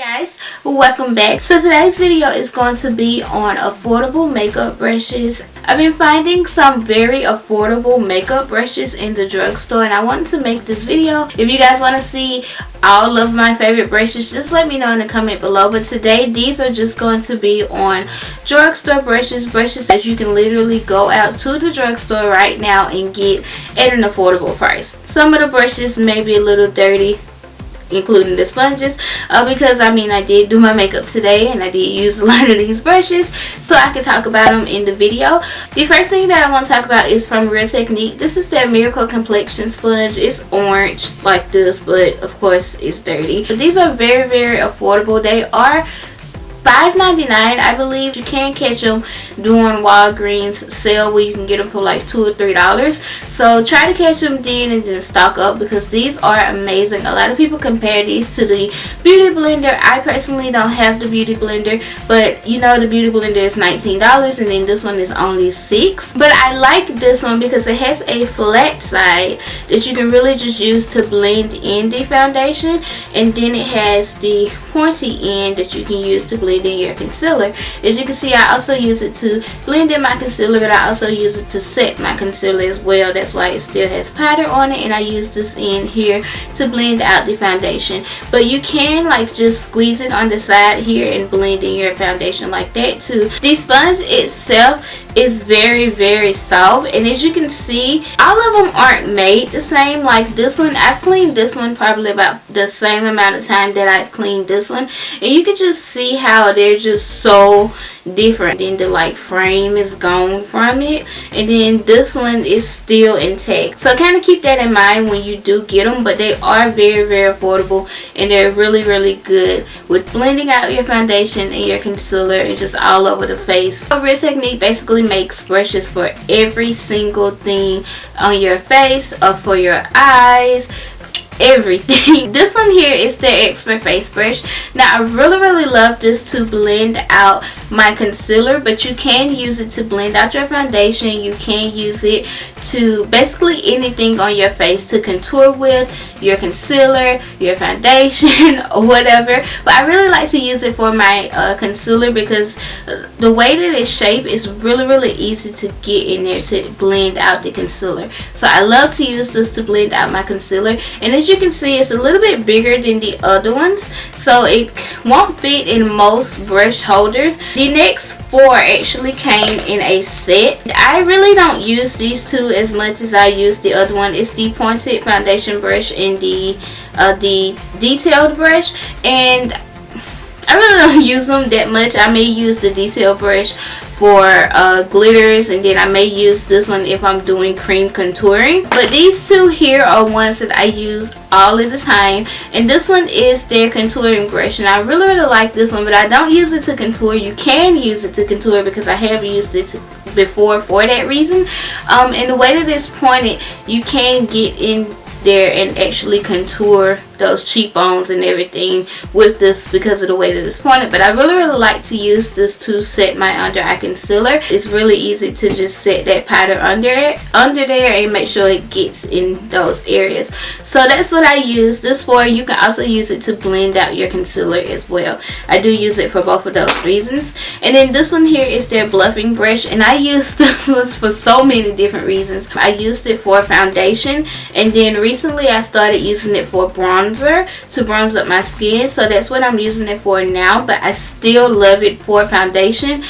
Guys, welcome back. So today's video is going to be on affordable makeup brushes. I've been finding some very affordable makeup brushes in the drugstore and I wanted to make this video. If you guys want to see all of my favorite brushes, just let me know in the comment below. But today these are just going to be on drugstore brushes that you can literally go out to the drugstore right now and get at an affordable price. Some of the brushes may be a little dirty, including the sponges, because I did do my makeup today and I did use a lot of these brushes, so I could talk about them in the video. The first thing that I want to talk about is from Real Technique. This is their Miracle Complexion sponge. It's orange like this, but of course it's dirty. But these are very, very affordable. They are $5.99, I believe. You can catch them during Walgreens sale where you can get them for like $2 or $3. So try to catch them then and then stock up, because these are amazing. A lot of people compare these to the Beauty Blender. I personally don't have the Beauty Blender, but you know the Beauty Blender is $19 and then this one is only $6. But I like this one because it has a flat side that you can really just use to blend in the foundation, and then it has the pointy end that you can use to blend in your concealer. As you can see, I also use it to blend in my concealer, but I also use it to set my concealer as well. That's why it still has powder on it, and I use this in here to blend out the foundation. But you can like just squeeze it on the side here and blend in your foundation like that too. The sponge itself is very, very soft, and as you can see, all of them aren't made the same. Like this one, I've cleaned this one probably about the same amount of time that I've cleaned this one, and you can just see how they're just so different. Then the like frame is gone from it, and then this one is still intact. So kind of keep that in mind when you do get them. But they are very, very affordable, and they're really, really good with blending out your foundation and your concealer and just all over the face. So Real Technique basically makes brushes for every single thing on your face or for your eyes, everything. This one here is their Expert Face Brush. Now I really love this to blend out my concealer, but you can use it to blend out your foundation. You can use it to basically anything on your face to contour with, your concealer, your foundation, or whatever. But I really like to use it for my concealer because the way that it's shaped is really easy to get in there to blend out the concealer. So I love to use this to blend out my concealer, and as you can see, it's a little bit bigger than the other ones, so it won't fit in most brush holders. The next four actually came in a set. I really don't use these two as much as I use the other one. It's the pointed foundation brush and the detailed brush, and I really don't use them that much. I may use the detail brush for glitters, and then I may use this one if I'm doing cream contouring. But these two here are ones that I use all of the time, and this one is their contouring brush, and I really like this one, but I don't use it to contour. You can use it to contour because I have used it before for that reason. And the way that it's pointed, you can get in there and actually contour those cheekbones and everything with this because of the way that it's pointed. But I really like to use this to set my under eye concealer. It's really easy to just set that powder under there and make sure it gets in those areas. So that's what I use this for. You can also use it to blend out your concealer as well. I do use it for both of those reasons. And then this one here is their bluffing brush, and I use this one for so many different reasons. I used it for foundation, and then recently I started using it for bronzer, to bronze up my skin. So that's what I'm using it for now, but I still love it for foundation.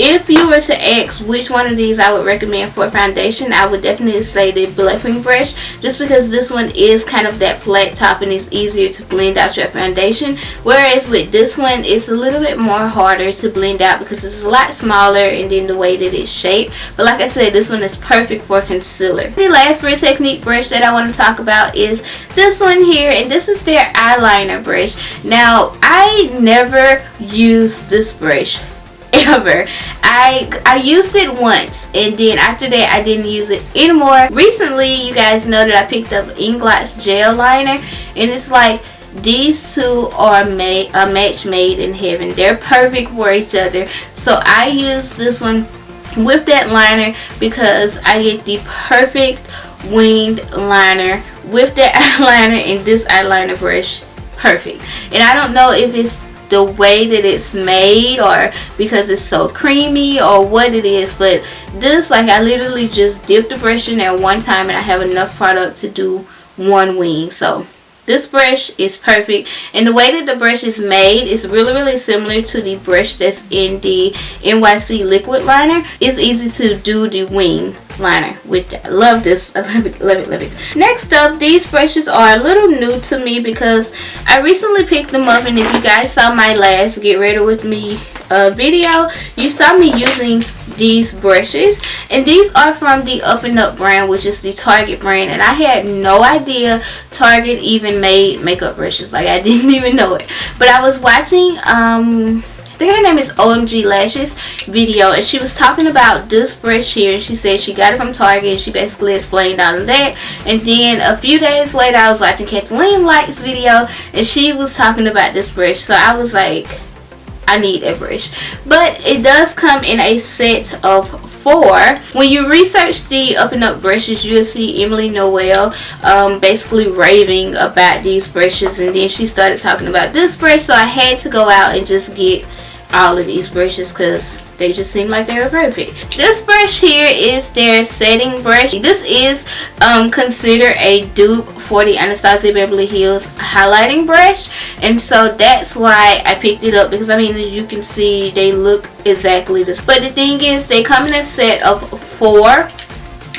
If you were to ask which one of these I would recommend for foundation, I would definitely say the bluffing brush, just because this one is kind of that flat top and it's easier to blend out your foundation, whereas with this one it's a little bit more harder to blend out because it's a lot smaller and then the way that it's shaped. But like I said, this one is perfect for concealer. The last Real Technique brush that I want to talk about is this one here, and this is their eyeliner brush. Now I never use this brush ever. I used it once, and then after that I didn't use it anymore. Recently, you guys know that I picked up Inglot's gel liner, and it's like these two are a match made in heaven. They're perfect for each other. So I use this one with that liner because I get the perfect winged liner with that eyeliner and this eyeliner brush. Perfect. And I don't know if it's the way that it's made or because it's so creamy or what it is, but this, like, I literally just dip the brush in there one time and I have enough product to do one wing. So this brush is perfect, and the way that the brush is made is really similar to the brush that's in the NYC liquid liner. It's easy to do the wing liner with that. I love this. I love it. Next up, these brushes are a little new to me because I recently picked them up, and if you guys saw my last Get Ready With Me video, you saw me using these brushes, and these are from the Up and Up brand, which is the Target brand, and I had no idea Target even made makeup brushes. Like, I didn't even know it, but I was watching I think her name is OMG Lashes video, and she was talking about this brush here, and she said she got it from Target, and she basically explained all of that. And then a few days later I was watching Kathleen Light's video, and she was talking about this brush, so I was like, I need a brush. But it does come in a set of 4. When you research the Up and Up brushes, you'll see Emily Noel basically raving about these brushes, and then she started talking about this brush, so I had to go out and just get all of these brushes because they just seem like they were perfect. This brush here is their setting brush. This is considered a dupe for the Anastasia Beverly Hills highlighting brush, and so that's why I picked it up, because I mean, as you can see, they look exactly the same. But the thing is, they come in a set of 4.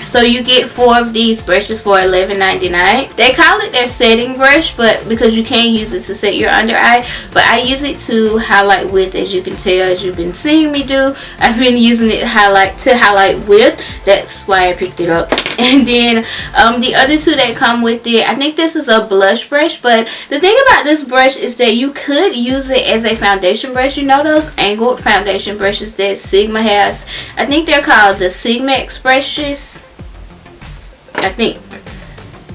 So you get 4 of these brushes for $11.99. They call it their setting brush, but because you can use it to set your under eye, but I use it to highlight with, as you can tell, as you've been seeing me do. I've been using it to highlight with. That's why I picked it up. And then the other 2 that come with it, I think this is a blush brush, but the thing about this brush is that you could use it as a foundation brush. You know those angled foundation brushes that Sigma has? I think they're called the Sigmax brushes. I think,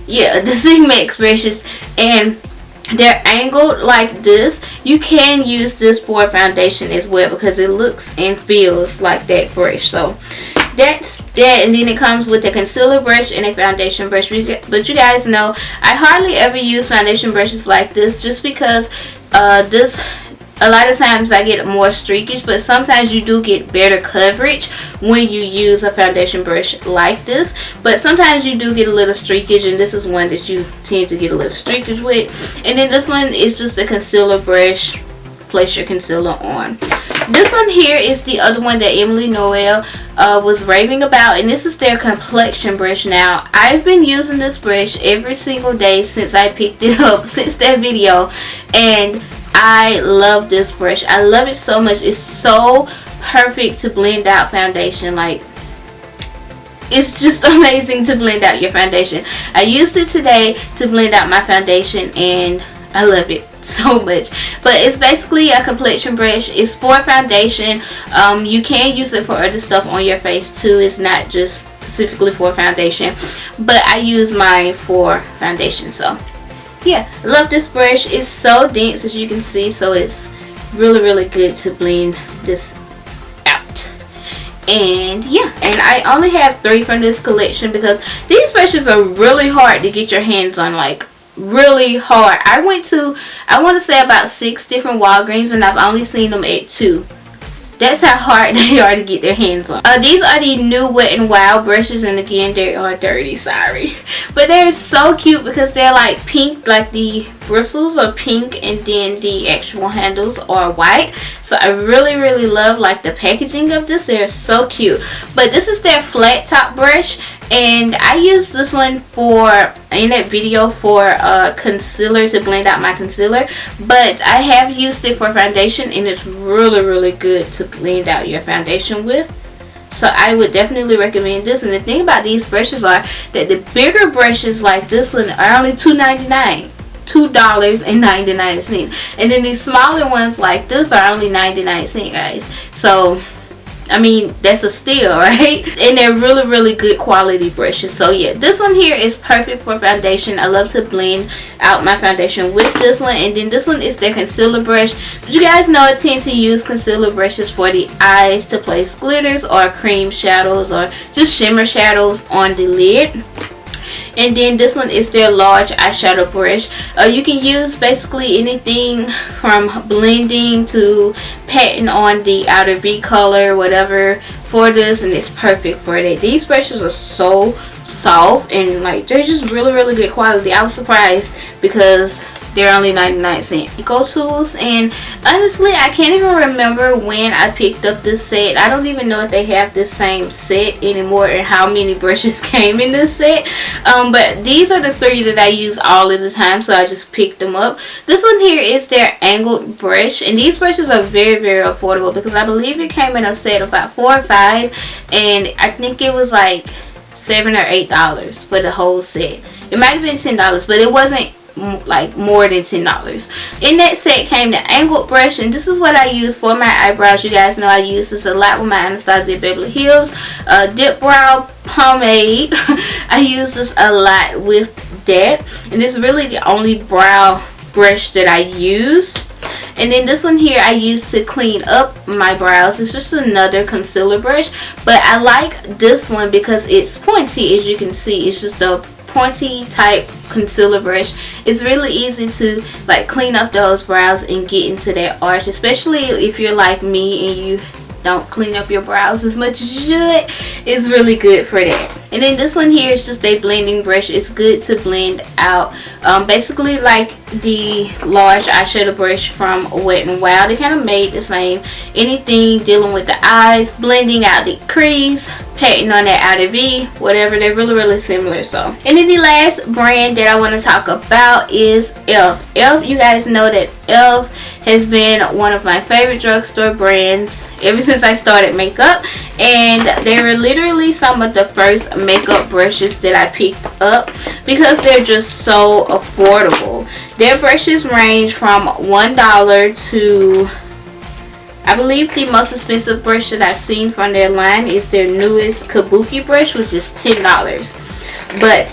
yeah, the Sigmax brushes, and they're angled like this. You can use this for foundation as well because it looks and feels like that brush. So that's that. And then it comes with a concealer brush and a foundation brush, but you guys know I hardly ever use foundation brushes like this, just because a lot of times I get more streakage, but sometimes you do get better coverage when you use a foundation brush like this. But sometimes you do get a little streakage, and this is one that you tend to get a little streakage with. And then this one is just a concealer brush. Place your concealer on. This one here is the other one that Emily Noel was raving about, and this is their Complexion Brush. Now, I've been using this brush every single day since I picked it up, since that video, and I love this brush. I love it so much. It's so perfect to blend out foundation. Like, it's just amazing to blend out your foundation. I used it today to blend out my foundation, and I love it so much. But it's basically a complexion brush. It's for foundation. You can use it for other stuff on your face too. It's not just specifically for foundation, but I use mine for foundation. So yeah, I love this brush. It's so dense, as you can see, so it's really good to blend this out. And yeah, and I only have 3 from this collection because these brushes are really hard to get your hands on, like really hard. I went to, I want to say, about 6 different Walgreens, and I've only seen them at 2. That's how hard they are to get their hands on. These are the new Wet n Wild brushes, and again, they are dirty, sorry. But they're so cute because they're like pink, like the bristles are pink, and then the actual handles are white. So I really love like the packaging of this. They're so cute. But this is their flat top brush, and I used this one for, in that video, for concealer, to blend out my concealer. But I have used it for foundation, and it's really good to blend out your foundation with. So I would definitely recommend this. And the thing about these brushes are that the bigger brushes like this one are only $2.99. $2.99, and then these smaller ones like this are only 99 cents, guys. So I mean, that's a steal, right? And they're really good quality brushes. So yeah, this one here is perfect for foundation. I love to blend out my foundation with this one. And then this one is their concealer brush. But you guys know I tend to use concealer brushes for the eyes to place glitters or cream shadows or just shimmer shadows on the lid. And then this one is their large eyeshadow brush. You can use basically anything from blending to patting on the outer V color, whatever, for this, and it's perfect for that. These brushes are so soft and like they're just really good quality. I was surprised because they're only 99cents. Eco Tools, and honestly I can't even remember when I picked up this set. I don't even know if they have this same set anymore and how many brushes came in this set, but these are the 3 that I use all of the time, so I just picked them up. This one here is their angled brush, and these brushes are very affordable because I believe it came in a set of about 4 or 5, and I think it was like $7 or $8 for the whole set. It might have been $10, but it wasn't like more than $10. In that set came the angled brush, and this is what I use for my eyebrows. You guys know I use this a lot with my Anastasia Beverly Hills Dip Brow Pomade. I use this a lot with that, and it's really the only brow brush that I use. And then this one here I use to clean up my brows. It's just another concealer brush, but I like this one because it's pointy. As you can see, it's just a pointy type concealer brush. It's really easy to like clean up those brows and get into that arch, especially if you're like me and you don't clean up your brows as much as you should. It's really good for that. And then this one here is just a blending brush. It's good to blend out basically like the large eyeshadow brush from Wet n Wild. They kind of made the same. Anything dealing with the eyes, blending out the crease, patting on that outer V, whatever, they're really similar. So, and then the last brand that I want to talk about is e.l.f. e.l.f., you guys know that e.l.f. has been one of my favorite drugstore brands ever since I started makeup, and they were literally some of the first makeup brushes that I picked up because they're just so affordable. Their brushes range from $1 to, I believe the most expensive brush that I've seen from their line is their newest Kabuki brush, which is $10. But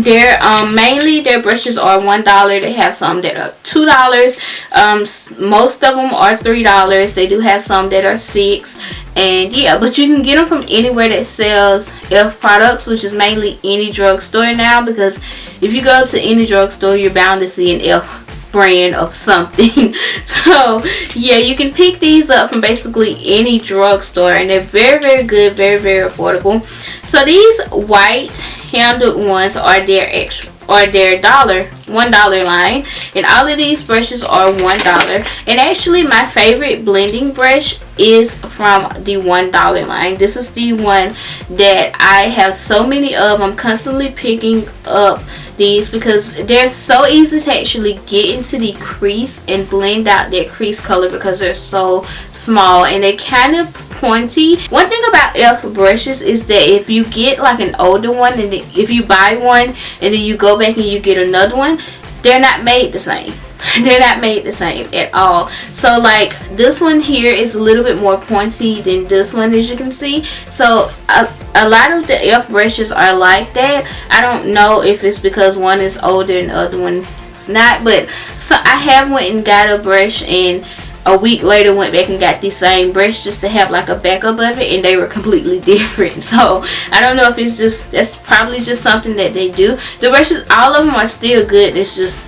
their mainly their brushes are $1. They have some that are $2. Most of them are $3. They do have some that are $6. And yeah, but you can get them from anywhere that sells e.l.f. products, which is mainly any drugstore now, because if you go to any drugstore, you're bound to see an e.l.f. brand of something. So yeah, you can pick these up from basically any drugstore, and they're very good, very affordable. So these white handled ones are their extra $1 line, and all of these brushes are $1. And actually my favorite blending brush is from the $1 line. This is the one that I have so many of. I'm constantly picking up these because they're so easy to actually get into the crease and blend out that crease color because they're so small and they kind of pointy. One thing about e.l.f. brushes is that if you get like an older one, and if you buy one and then you go back and you get another one, they're not made the same. They're not made the same at all. So like this one here is a little bit more pointy than this one, as you can see. So a lot of the e.l.f. brushes are like that. I don't know if it's because one is older and the other one is not, but so I have went and got a brush and a week later went back and got the same brush just to have like a backup of it, and they were completely different. So I don't know if it's just, that's probably just something that they do. The brushes, all of them are still good. It's just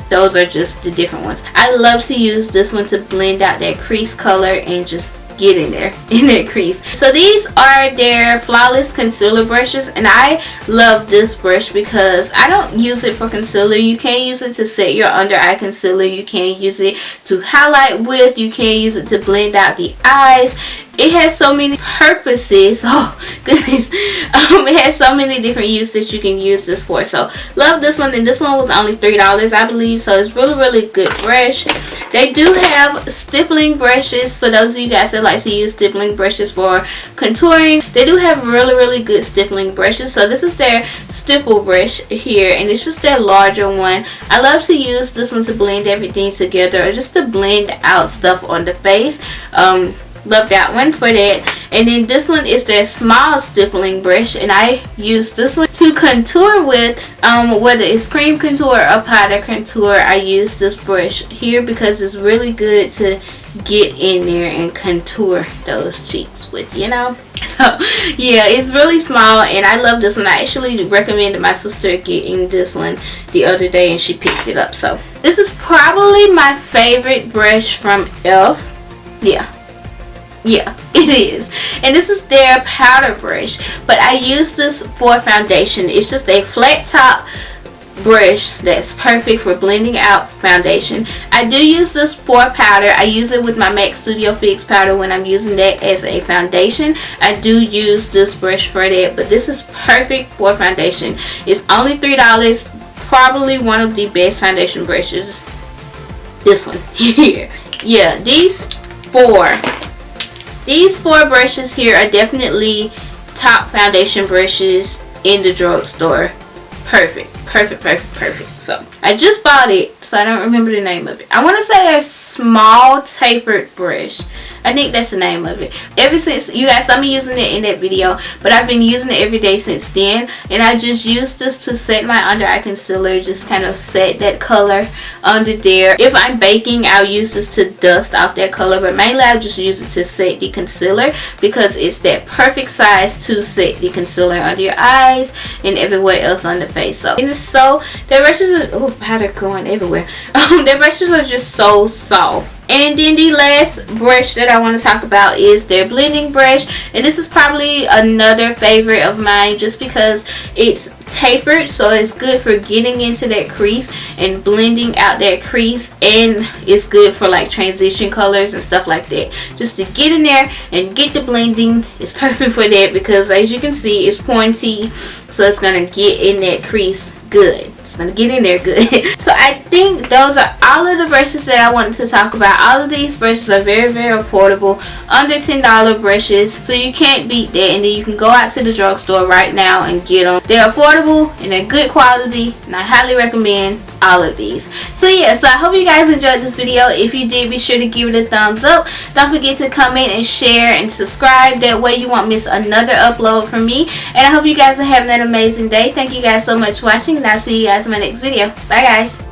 those are just the different ones. I love to use this one to blend out that crease color and just get in there in that crease. So these are their flawless concealer brushes, and I love this brush because I don't use it for concealer. You can use it to set your under eye concealer, you can use it to highlight with, you can use it to blend out the eyes. It has so many purposes. Oh goodness. It has so many different uses that you can use this for. So love this one, and this one was only $3 I believe. So it's really good brush. They do have stippling brushes for those of you guys that like to use stippling brushes for contouring. They do have really good stippling brushes. So this is their Stipple Brush here, and it's just their larger one. I love to use this one to blend everything together or just to blend out stuff on the face. Love that one for that. And then this one is their small stippling brush, and I use this one to contour with, whether it's cream contour or powder contour. I use this brush here because it's really good to get in there and contour those cheeks with, you know. So yeah, it's really small and I love this one. I actually recommended my sister getting this one the other day and she picked it up. So this is probably my favorite brush from e.l.f. Yeah, it is. And this is their powder brush, but I use this for foundation. It's just a flat top brush that's perfect for blending out foundation. I do use this for powder. I use it with my MAC Studio Fix powder when I'm using that as a foundation. I do use this brush for that, but this is perfect for foundation. It's only $3. Probably one of the best foundation brushes. This one here. Yeah, these four brushes here are definitely top foundation brushes in the drugstore. Perfect. So I just bought it, so I don't remember the name of it. I want to say a small tapered brush. I think that's the name of it. Ever since, you guys saw me using it in that video, but I've been using it every day since then. And I just used this to set my under eye concealer, just kind of set that color under there. If I'm baking, I'll use this to dust off that color, but mainly I'll just use it to set the concealer because it's that perfect size to set the concealer under your eyes and everywhere else on the face. So, and it's so, their brushes are, oh, powder going everywhere. Their brushes are just so soft. And then the last brush that I want to talk about is their blending brush. And this is probably another favorite of mine just because it's tapered. So it's good for getting into that crease and blending out that crease. And it's good for like transition colors and stuff like that. Just to get in there and get the blending. It's perfect for that because as you can see, it's pointy. So it's going to get in that crease good. It's gonna get in there good. So I think those are all of the brushes that I wanted to talk about. All of these brushes are very, very affordable, under $10 brushes, so you can't beat that. And then you can go out to the drugstore right now and get them. They're affordable and they're good quality, and I highly recommend all of these. So yeah, so I hope you guys enjoyed this video. If you did, be sure to give it a thumbs up. Don't forget to comment and share and subscribe. That way you won't miss another upload from me. And I hope you guys are having an amazing day. Thank you guys so much for watching, and I'll see you guys in my next video. Bye guys.